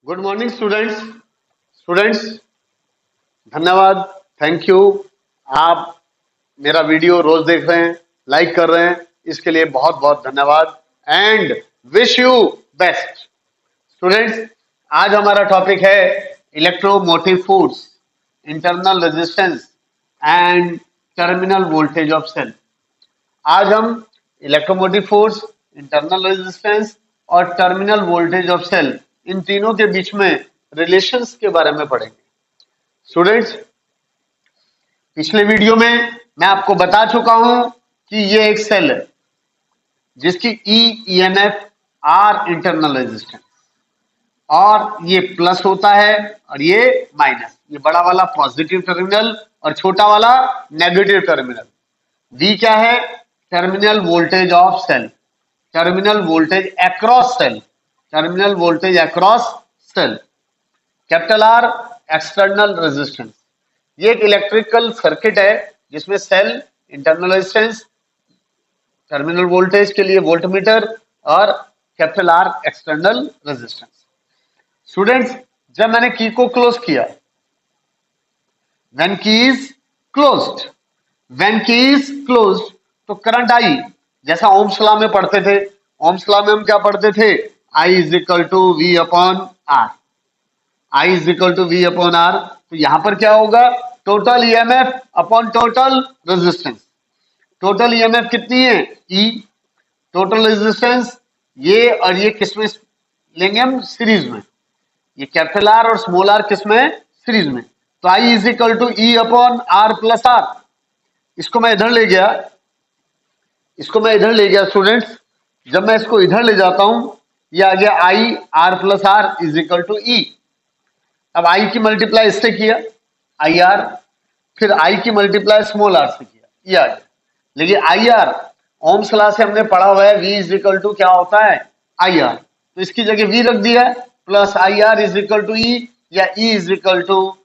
Good morning students. Students, धन्यवाद। Thank you. आप मेरा वीडियो रोज देख रहे हैं, लाइक कर रहे हैं, इसके लिए बहुत बहुत धन्यवाद and wish you best. Students, आज हमारा टॉपिक है electromotive force, internal resistance and terminal voltage of cell. आज हम इलेक्ट्रोमोटिव फोर्स, इंटरनल रेजिस्टेंस और टर्मिनल वोल्टेज ऑफ सेल, इन तीनों के बीच में रिलेशंस के बारे में पढ़ेंगे। स्टूडेंट्स, पिछले वीडियो में मैं आपको बता चुका हूं कि ये एक सेल है जिसकी ईएमएफ आर इंटरनल रेजिस्टेंस, और ये प्लस होता है और ये माइनस। ये बड़ा वाला पॉजिटिव टर्मिनल और छोटा वाला नेगेटिव टर्मिनल। वी क्या है? Terminal voltage of cell, terminal voltage across cell, terminal voltage across cell. Capital R external resistance. ये एक इलेक्ट्रिकल सर्किट है जिसमें cell, internal resistance, terminal voltage के लिए वोल्टमीटर और capital R external resistance. Students, जब मैंने की को क्लोज किया, when key is closed, when key is closed, तो करंट आई, जैसा ओम्स लॉ में पढ़ते थे। ओम्स लॉ में हम क्या पढ़ते थे? I is equal to V upon R. I is equal to V upon R. तो यहां पर क्या होगा? Total EMF upon total resistance. Total EMF कितनी है? ई। टोटल रेजिस्टेंस ये और ये किसमें लेंगे हम? सीरीज में। ये कैपिटल आर और स्मॉल आर किसमें? सीरीज में। तो I is equal to E upon R plus r. इसको मैं इधर ले गया, इसको मैं इधर ले गया स्टूडेंट्स। जब मैं इसको इधर ले जाता हूं, ये आ गया I R plus r is equal to E. अब आई की मल्टीप्लाई इससे किया, आई आर, फिर आई की मल्टीप्लाई स्मॉल आर से किया, ये आ गया। लेकिन आई आर ओम्स लॉ से हमने पढ़ा हुआ है, वी इज इक्वल टू क्या होता है? I R. तो इसकी जगह वी रख दिया है, plus I r is equal to E, या ई इज इक्वल टू,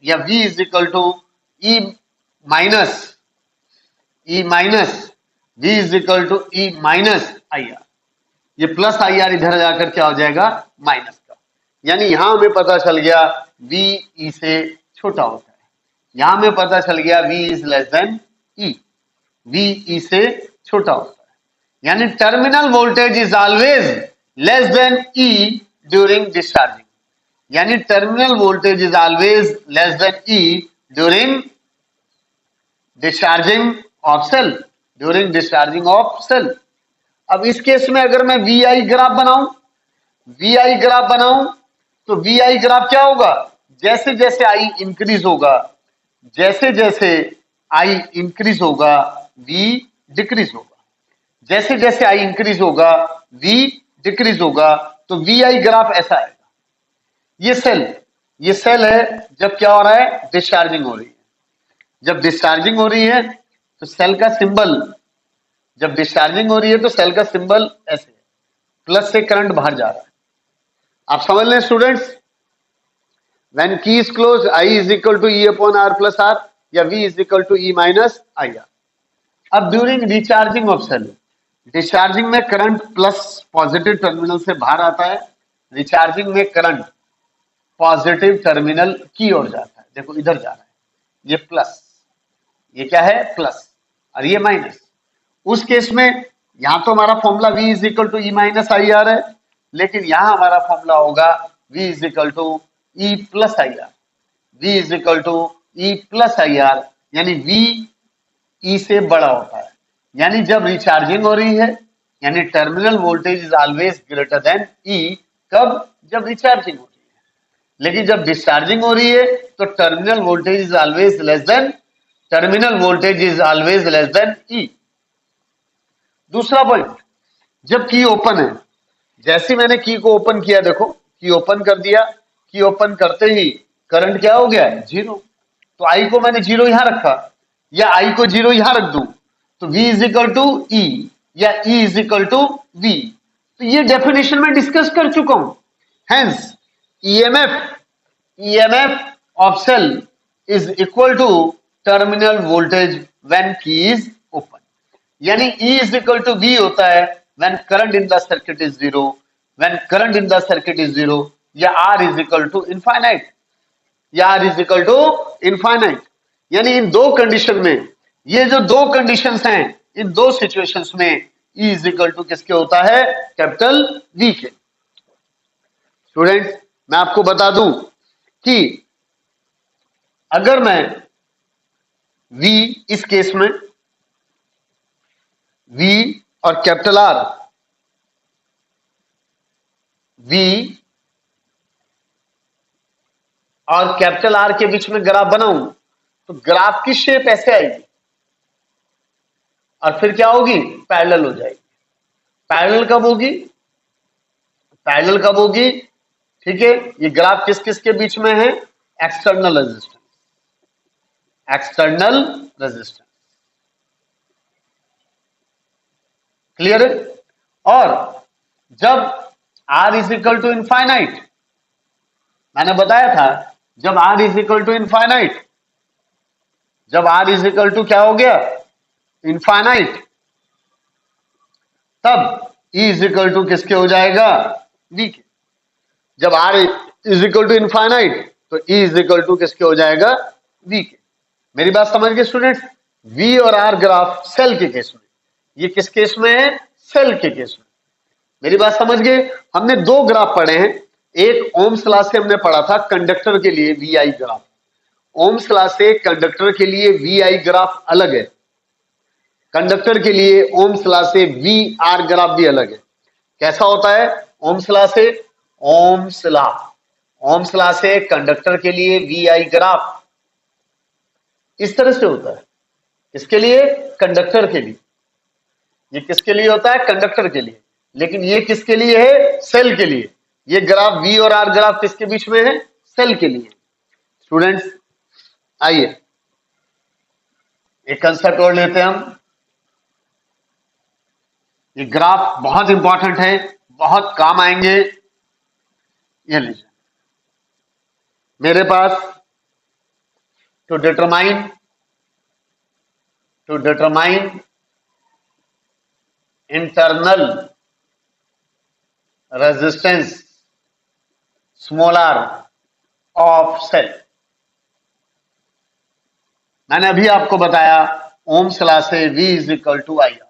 या V is equal to E minus, E minus V is equal to E minus I r. ये प्लस आई आर इधर जाकर क्या हो जाएगा? माइनस का। यानी यहां हमें पता चल गया वी ई से छोटा होता है। यहां हमें पता चल गया V is less than E, V E से छोटा होता है। यानी terminal voltage is always less than E during discharging. यानी terminal voltage is always less than E during discharging of cell, during discharging of cell. अब इस case में अगर मैं वी आई ग्राफ बनाऊं, वी आई ग्राफ बनाऊं, तो we I graph क्या होगा? जैसे जैसे आई इंक्रीज होगा, जैसे जैसे आई इंक्रीज होगा, वी डिक्रीज होगा। जैसे जैसे आई इंक्रीज होगा, वी डिक्रीज होगा। तो वी आई ग्राफ ऐसा आएगा। ये सेल है जब क्या हो रहा है? डिस्चार्जिंग हो रही है। जब डिस्चार्जिंग हो रही है तो सेल का सिंबल, जब डिस्चार्जिंग हो रही है तो सेल का सिंबल ऐसे है, प्लस से करंट बाहर जा रहा है। आप समझ लें students, when key is close, I is equal to E upon R plus r, या V is equal to E minus I r. अब during recharging of cell, discharging में करंट प्लस पॉजिटिव टर्मिनल से बाहर आता है, recharging में current positive terminal की ओर जाता है। देखो इधर जा रहा है, ये प्लस, ये क्या है? प्लस, और ये माइनस। उस केस में यहां तो हमारा formula v is equal to E minus I R है, लेकिन यहां हमारा फॉर्मूला होगा v is equal to E plus I R, v is equal to E plus I R. यानी v ई से बड़ा होता है। यानी जब रिचार्जिंग हो रही है, यानी terminal voltage is always greater than E. कब? जब रिचार्जिंग हो रही है। लेकिन जब डिस्चार्जिंग हो रही है तो terminal voltage is always less than, terminal voltage is always less than E. दूसरा पॉइंट, जब की ओपन है, जैसे मैंने की को ओपन किया, देखो की ओपन कर दिया, की ओपन करते ही करंट क्या हो गया? जीरो। तो आई को मैंने जीरो यहां रखा, या आई को जीरो यहां रख दूं, तो v is equal to E, या e is equal to v। तो ये डेफिनेशन में डिस्कस कर चुका हूं। Hence EMF of cell is equal to terminal voltage when key is open. यानी E is equal to V होता है when current in the circuit is zero, when current in the circuit is zero, या R is equal to infinite, या R is equal to infinite. यानी इन दो condition में, ये जो दो कंडीशंस हैं, इन दो सिचुएशंस में ई इज इक्वल टू किसके होता है? कैपिटल वी के। स्टूडेंट्स, मैं आपको बता दूं कि अगर मैं वी, इस केस में वी और कैपिटल आर, वी और कैपिटल आर के बीच में ग्राफ बनाऊं तो ग्राफ की शेप ऐसे आएगी और फिर क्या होगी? पैरेलल हो जाएगी। पैरेलल कब होगी? पैरेलल कब होगी? ठीक है, ये ग्राफ किस किस के बीच में है? External resistance, external resistance. Clear है? और जब R is equal to infinite, मैंने बताया था जब R is equal to infinite, जब R इज इक्वल टू क्या हो गया? इनफाइनाइट, तब E इज इक्वल टू किसके हो जाएगा? V के। जब R is equal to infinite तो E इज इक्वल टू किसके हो जाएगा? V के। मेरी बात समझ गए स्टूडेंट्स? V और R ग्राफ सेल के केस में, ये किस केस में है? सेल के केस में। मेरी बात समझ गए? हमने दो ग्राफ पढ़े हैं, एक ओम्स लॉ से हमने पढ़ा था कंडक्टर के लिए V I graph. Ohm's law से कंडक्टर के लिए वी आई ग्राफ अलग है, कंडक्टर के लिए ओम्स लॉ से वी आर ग्राफ भी अलग है। कैसा होता है ओम्स लॉ से? ओम्स लॉ, ओम्स लॉ से कंडक्टर के लिए वी आई ग्राफ इस तरह से होता है। किसके लिए? कंडक्टर के लिए। ये किसके लिए होता है? कंडक्टर के लिए। लेकिन ये किसके लिए है? सेल के लिए। ये ग्राफ वी और आर ग्राफ किसके बीच में है? सेल के लिए। स्टूडेंट्स, आइए एक कंसेप्ट और लेते हैं हम। ये ग्राफ बहुत इंपॉर्टेंट है, बहुत काम आएंगे। ये लीजिए, मेरे पास to determine internal resistance small r of cell, मैंने अभी आपको बताया ओम्स लॉ से V is equal to I R.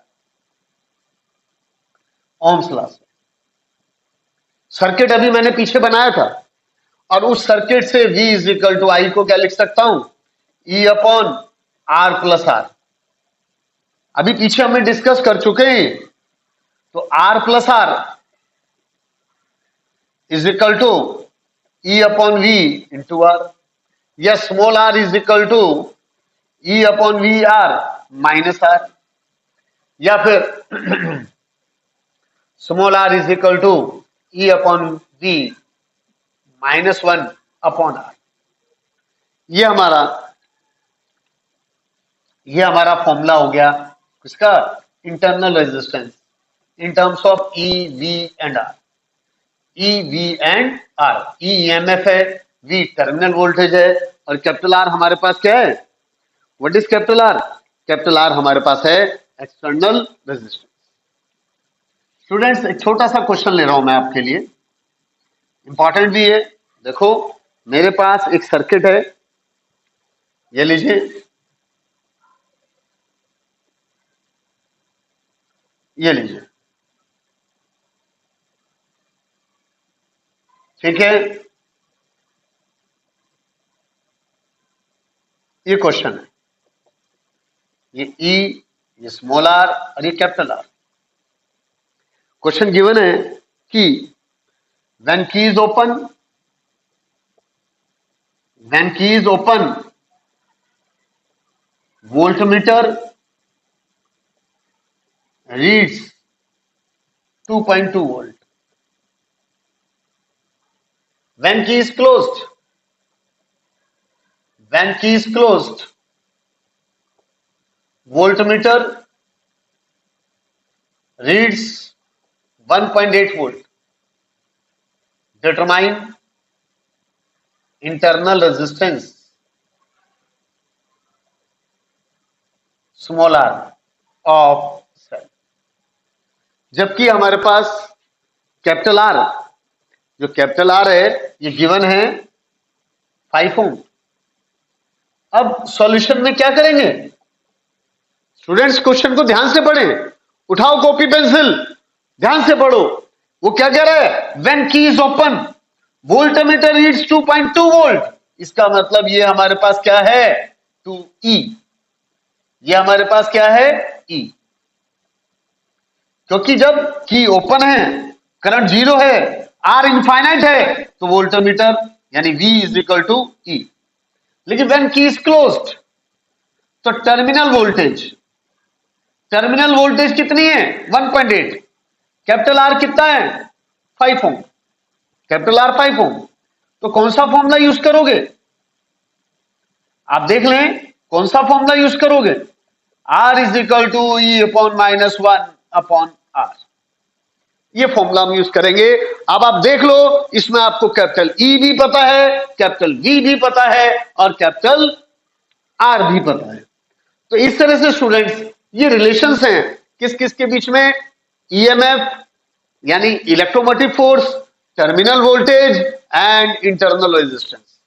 Ohm's law से सर्किट अभी मैंने पीछे बनाया था, और उस सर्किट से V is equal to I को क्या लिख सकता हूं? E upon R plus r. अभी पीछे हमने डिस्कस कर चुके हैं। तो R plus r is equal to E upon V into R, या small r is equal to E upon V R minus R, या फिर small r is equal to E upon V minus 1 upon R. ये हमारा formula हो गया किसका? Internal resistance in terms of E, V and R। E, V and R। E EMF है, V terminal voltage है, और कैपिटल R हमारे पास क्या है? What is capital R? Capital R हमारे पास है एक्सटर्नल रेजिस्टेंस। स्टूडेंट्स, एक छोटा सा क्वेश्चन ले रहा हूं मैं आपके लिए, इंपॉर्टेंट भी है। देखो, मेरे पास एक सर्किट है, ये लीजिए, ये लीजिए, ठीक है? ये क्वेश्चन है, ये E, ये स्मॉल r और ये कैपिटल R। क्वेश्चन गिवन है कि when key is open, voltmeter reads 2.2 volt. When key is closed, voltmeter reads 1.8 volt. Determine internal resistance small r of cell. जबकि हमारे पास कैपिटल R जो कैपिटल आर है ये गिवन है 5 ओम। अब सॉल्यूशन में क्या करेंगे स्टूडेंट्स, क्वेश्चन को ध्यान से पढ़ें, उठाओ कॉपी पेंसिल, ध्यान से पढ़ो। वो क्या कह रहा है, when key is open voltmeter reads 2.2 volt, इसका मतलब ये हमारे पास क्या है 2E, ये हमारे पास क्या है E, क्योंकि जब की ओपन है करंट जीरो है आर इनफाइनाइट है तो वोल्टमीटर यानी V is equal to E। लेकिन व्हेन की इज क्लोज्ड तो टर्मिनल वोल्टेज कितनी है 1.8, कैपिटल आर कितना है 5 ओम, कैपिटल आर 5 ओम। तो कौन सा फॉर्मूला यूज करोगे, आप देख लें कौन सा फॉर्मूला यूज करोगे, R is equal to E upon -1 upon R, ये फॉर्मूला हम यूज करेंगे। अब आप देख लो इसमें आपको कैपिटल ई भी पता है, कैपिटल वी भी पता है और कैपिटल आर भी पता है। तो इस तरह से स्टूडेंट्स ये रिलेशंस हैं किस किस के बीच में, ईएमएफ यानी electromotive force, terminal voltage and internal resistance.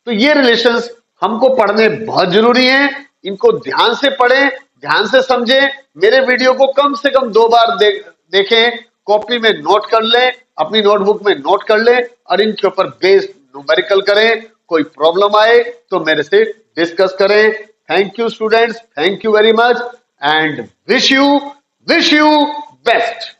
तो ये रिलेशंस हमको पढ़ने बहुत जरूरी हैं, इनको ध्यान से पढ़ें, ध्यान से समझें। मेरे वीडियो को कम से कम 2 बार देखें, कॉपी में नोट कर लें, अपनी नोटबुक में नोट कर लें और इनके ऊपर बेस्ड न्यूमेरिकल करें। कोई प्रॉब्लम आए तो मेरे से डिस्कस करें। Thank you students, thank you very much and wish you best.